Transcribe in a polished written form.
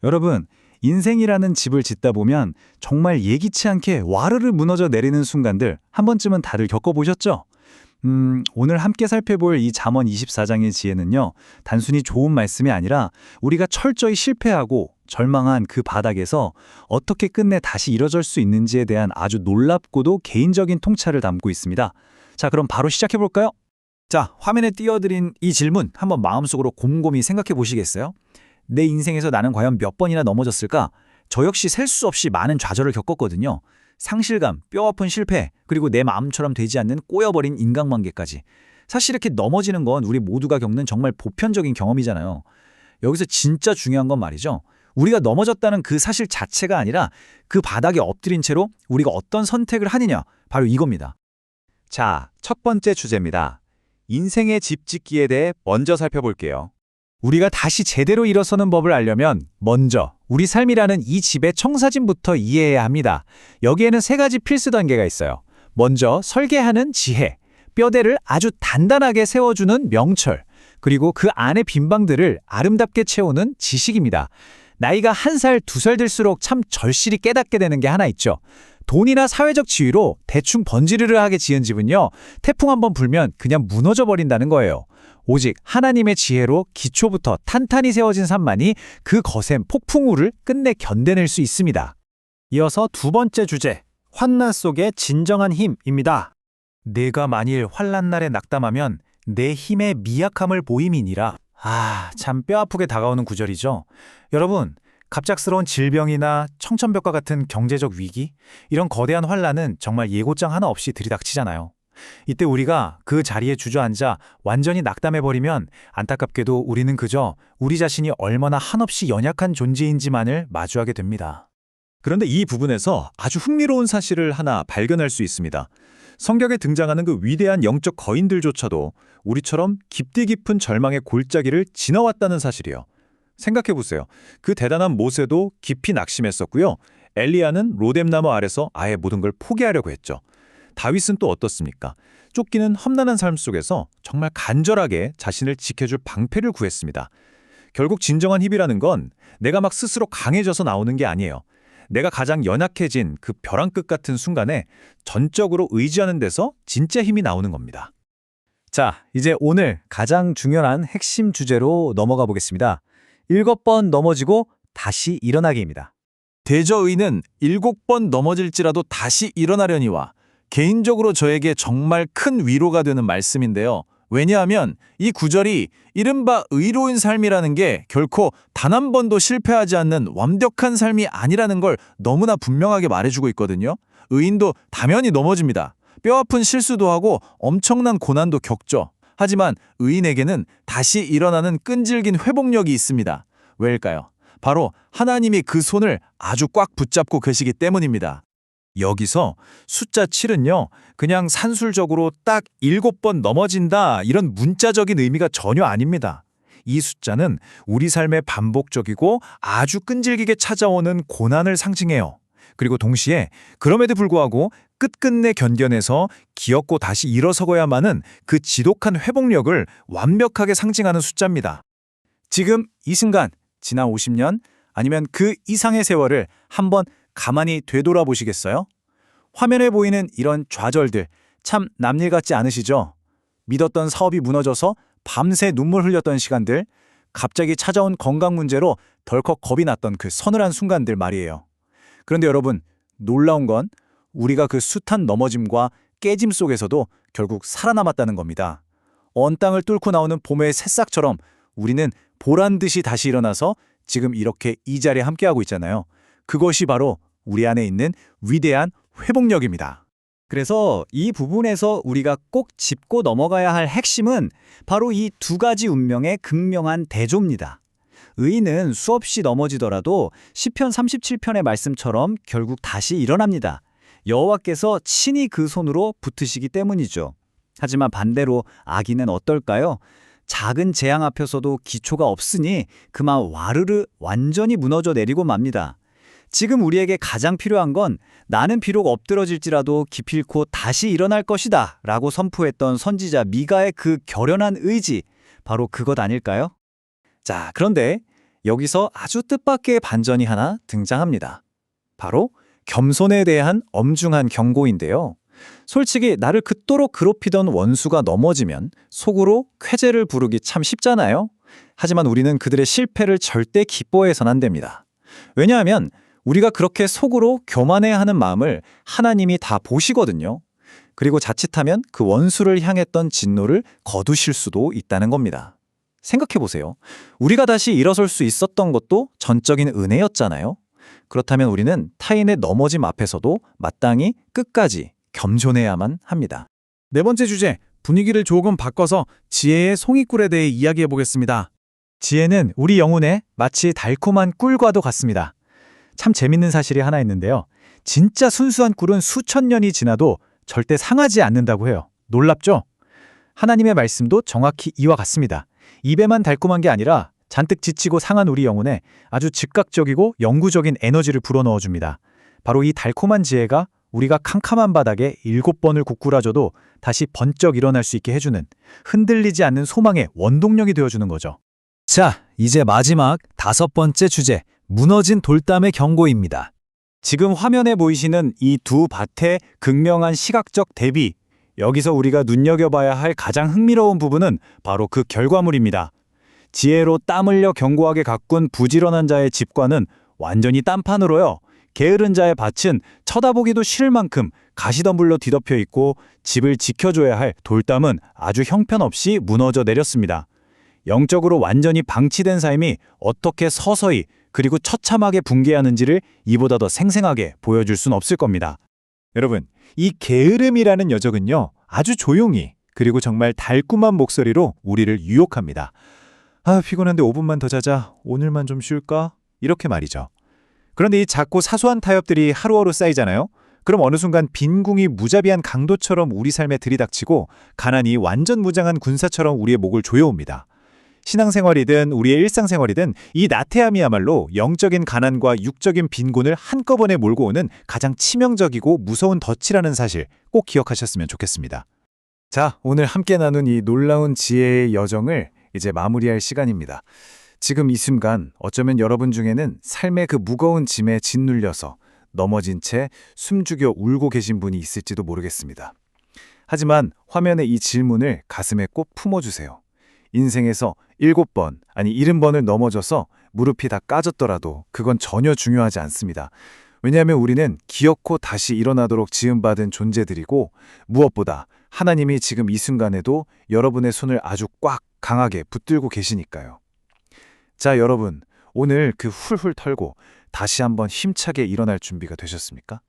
여러분, 인생이라는 집을 짓다 보면 정말 예기치 않게 와르르 무너져 내리는 순간들 한 번쯤은 다들 겪어보셨죠? 오늘 함께 살펴볼 이 잠언 24장의 지혜는요, 단순히 좋은 말씀이 아니라 우리가 철저히 실패하고 절망한 그 바닥에서 어떻게 끝내 다시 일어설 수 있는지에 대한 아주 놀랍고도 개인적인 통찰을 담고 있습니다. 자, 그럼 바로 시작해볼까요? 자, 화면에 띄워드린 이 질문 한번 마음속으로 곰곰이 생각해 보시겠어요? 내 인생에서 나는 과연 몇 번이나 넘어졌을까? 저 역시 셀 수 없이 많은 좌절을 겪었거든요. 상실감, 뼈아픈 실패, 그리고 내 마음처럼 되지 않는 꼬여버린 인간관계까지. 사실 이렇게 넘어지는 건 우리 모두가 겪는 정말 보편적인 경험이잖아요. 여기서 진짜 중요한 건 말이죠. 우리가 넘어졌다는 그 사실 자체가 아니라 그 바닥에 엎드린 채로 우리가 어떤 선택을 하느냐, 바로 이겁니다. 자, 첫 번째 주제입니다. 인생의 집 짓기에 대해 먼저 살펴볼게요. 우리가 다시 제대로 일어서는 법을 알려면 먼저 우리 삶이라는 이 집의 청사진부터 이해해야 합니다. 여기에는 세 가지 필수 단계가 있어요. 먼저 설계하는 지혜, 뼈대를 아주 단단하게 세워주는 명철, 그리고 그 안의 빈방들을 아름답게 채우는 지식입니다. 나이가 1살, 2살 들수록 참 절실히 깨닫게 되는 게 하나 있죠. 돈이나 사회적 지위로 대충 번지르르하게 지은 집은요, 태풍 한번 불면 그냥 무너져 버린다는 거예요. 오직 하나님의 지혜로 기초부터 탄탄히 세워진 산만이 그 거센 폭풍우를 끝내 견뎌낼 수 있습니다. 이어서 두 번째 주제, 환난 속의 진정한 힘입니다. 내가 만일 환난날에 낙담하면 내 힘의 미약함을 보임이니라. 참 뼈아프게 다가오는 구절이죠. 여러분, 갑작스러운 질병이나 청천벽과 같은 경제적 위기, 이런 거대한 환난은 정말 예고장 하나 없이 들이닥치잖아요. 이때 우리가 그 자리에 주저앉아 완전히 낙담해버리면 안타깝게도 우리는 그저 우리 자신이 얼마나 한없이 연약한 존재인지만을 마주하게 됩니다. 그런데 이 부분에서 아주 흥미로운 사실을 하나 발견할 수 있습니다. 성경에 등장하는 그 위대한 영적 거인들조차도 우리처럼 깊디 깊은 절망의 골짜기를 지나왔다는 사실이요. 생각해보세요. 그 대단한 모세도 깊이 낙심했었고요. 엘리야는 로뎀나무 아래서 아예 모든 걸 포기하려고 했죠. 다윗은 또 어떻습니까? 쫓기는 험난한 삶 속에서 정말 간절하게 자신을 지켜줄 방패를 구했습니다. 결국 진정한 힘이라는 건 내가 막 스스로 강해져서 나오는 게 아니에요. 내가 가장 연약해진 그 벼랑 끝 같은 순간에 전적으로 의지하는 데서 진짜 힘이 나오는 겁니다. 자, 이제 오늘 가장 중요한 핵심 주제로 넘어가 보겠습니다. 7번 넘어지고 다시 일어나기입니다. 대저의는 7번 넘어질지라도 다시 일어나려니와 개인적으로 저에게 정말 큰 위로가 되는 말씀인데요. 왜냐하면 이 구절이 이른바 의로운 삶이라는 게 결코 단 한 번도 실패하지 않는 완벽한 삶이 아니라는 걸 너무나 분명하게 말해주고 있거든요. 의인도 당연히 넘어집니다. 뼈아픈 실수도 하고 엄청난 고난도 겪죠. 하지만 의인에게는 다시 일어나는 끈질긴 회복력이 있습니다. 왜일까요? 바로 하나님이 그 손을 아주 꽉 붙잡고 계시기 때문입니다. 여기서 숫자 7은요, 그냥 산술적으로 딱 7번 넘어진다 이런 문자적인 의미가 전혀 아닙니다. 이 숫자는 우리 삶의 반복적이고 아주 끈질기게 찾아오는 고난을 상징해요. 그리고 동시에 그럼에도 불구하고 끝끝내 견뎌내서 기었고 다시 일어서고야만은 그 지독한 회복력을 완벽하게 상징하는 숫자입니다. 지금 이 순간, 지난 50년 아니면 그 이상의 세월을 한번 가만히 되돌아보시겠어요? 화면에 보이는 이런 좌절들 참 남일 같지 않으시죠? 믿었던 사업이 무너져서 밤새 눈물 흘렸던 시간들, 갑자기 찾아온 건강 문제로 덜컥 겁이 났던 그 서늘한 순간들 말이에요. 그런데 여러분, 놀라운 건 우리가 그 숱한 넘어짐과 깨짐 속에서도 결국 살아남았다는 겁니다. 언 땅을 뚫고 나오는 봄의 새싹처럼 우리는 보란듯이 다시 일어나서 지금 이렇게 이 자리에 함께하고 있잖아요. 그것이 바로 우리 안에 있는 위대한 회복력입니다. 그래서 이 부분에서 우리가 꼭 짚고 넘어가야 할 핵심은 바로 이 두 가지 운명의 극명한 대조입니다. 의인은 수없이 넘어지더라도 시편 37편의 말씀처럼 결국 다시 일어납니다. 여호와께서 친히 그 손으로 붙으시기 때문이죠. 하지만 반대로 악인은 어떨까요? 작은 재앙 앞에서도 기초가 없으니 그만 와르르 완전히 무너져 내리고 맙니다. 지금 우리에게 가장 필요한 건 나는 비록 엎드러질지라도 기필코 다시 일어날 것이다 라고 선포했던 선지자 미가의 그 결연한 의지, 바로 그것 아닐까요? 자, 그런데 여기서 아주 뜻밖의 반전이 하나 등장합니다. 바로 겸손에 대한 엄중한 경고인데요. 솔직히 나를 그토록 괴롭히던 원수가 넘어지면 속으로 쾌재를 부르기 참 쉽잖아요. 하지만 우리는 그들의 실패를 절대 기뻐해서는 안 됩니다. 왜냐하면 우리가 그렇게 속으로 교만해하는 마음을 하나님이 다 보시거든요. 그리고 자칫하면 그 원수를 향했던 진노를 거두실 수도 있다는 겁니다. 생각해 보세요. 우리가 다시 일어설 수 있었던 것도 전적인 은혜였잖아요. 그렇다면 우리는 타인의 넘어짐 앞에서도 마땅히 끝까지 겸손해야만 합니다. 네 번째 주제, 분위기를 조금 바꿔서 지혜의 송이꿀에 대해 이야기해 보겠습니다. 지혜는 우리 영혼에 마치 달콤한 꿀과도 같습니다. 참 재밌는 사실이 하나 있는데요. 진짜 순수한 꿀은 수천 년이 지나도 절대 상하지 않는다고 해요. 놀랍죠? 하나님의 말씀도 정확히 이와 같습니다. 입에만 달콤한 게 아니라 잔뜩 지치고 상한 우리 영혼에 아주 즉각적이고 영구적인 에너지를 불어넣어줍니다. 바로 이 달콤한 지혜가 우리가 캄캄한 바닥에 7번을 고꾸라져도 다시 번쩍 일어날 수 있게 해주는, 흔들리지 않는 소망의 원동력이 되어주는 거죠. 자, 이제 마지막 5번째 주제, 무너진 돌담의 경고입니다. 지금 화면에 보이시는 이 두 밭의 극명한 시각적 대비, 여기서 우리가 눈여겨봐야 할 가장 흥미로운 부분은 바로 그 결과물입니다. 지혜로 땀 흘려 견고하게 가꾼 부지런한 자의 집과는 완전히 딴판으로요. 게으른 자의 밭은 쳐다보기도 싫을 만큼 가시덤불로 뒤덮여 있고 집을 지켜줘야 할 돌담은 아주 형편없이 무너져 내렸습니다. 영적으로 완전히 방치된 삶이 어떻게 서서히 그리고 처참하게 붕괴하는지를 이보다 더 생생하게 보여줄 순 없을 겁니다. 여러분, 이 게으름이라는 여적은요, 아주 조용히 그리고 정말 달콤한 목소리로 우리를 유혹합니다. 아, 피곤한데 5분만 더 자자. 오늘만 좀 쉴까? 이렇게 말이죠. 그런데 이 작고 사소한 타협들이 하루하루 쌓이잖아요. 그럼 어느 순간 빈궁이 무자비한 강도처럼 우리 삶에 들이닥치고 가난이 완전 무장한 군사처럼 우리의 목을 조여옵니다. 신앙생활이든 우리의 일상생활이든 이 나태함이야말로 영적인 가난과 육적인 빈곤을 한꺼번에 몰고 오는 가장 치명적이고 무서운 덫이라는 사실 꼭 기억하셨으면 좋겠습니다. 자, 오늘 함께 나눈 이 놀라운 지혜의 여정을 이제 마무리할 시간입니다. 지금 이 순간 어쩌면 여러분 중에는 삶의 그 무거운 짐에 짓눌려서 넘어진 채 숨죽여 울고 계신 분이 있을지도 모르겠습니다. 하지만 화면에 이 질문을 가슴에 꼭 품어주세요. 인생에서 7번, 아니 70번을 넘어져서 무릎이 다 까졌더라도 그건 전혀 중요하지 않습니다. 왜냐하면 우리는 기어코 다시 일어나도록 지음받은 존재들이고 무엇보다 하나님이 지금 이 순간에도 여러분의 손을 아주 꽉 강하게 붙들고 계시니까요. 자, 여러분, 오늘 그 훌훌 털고 다시 한번 힘차게 일어날 준비가 되셨습니까?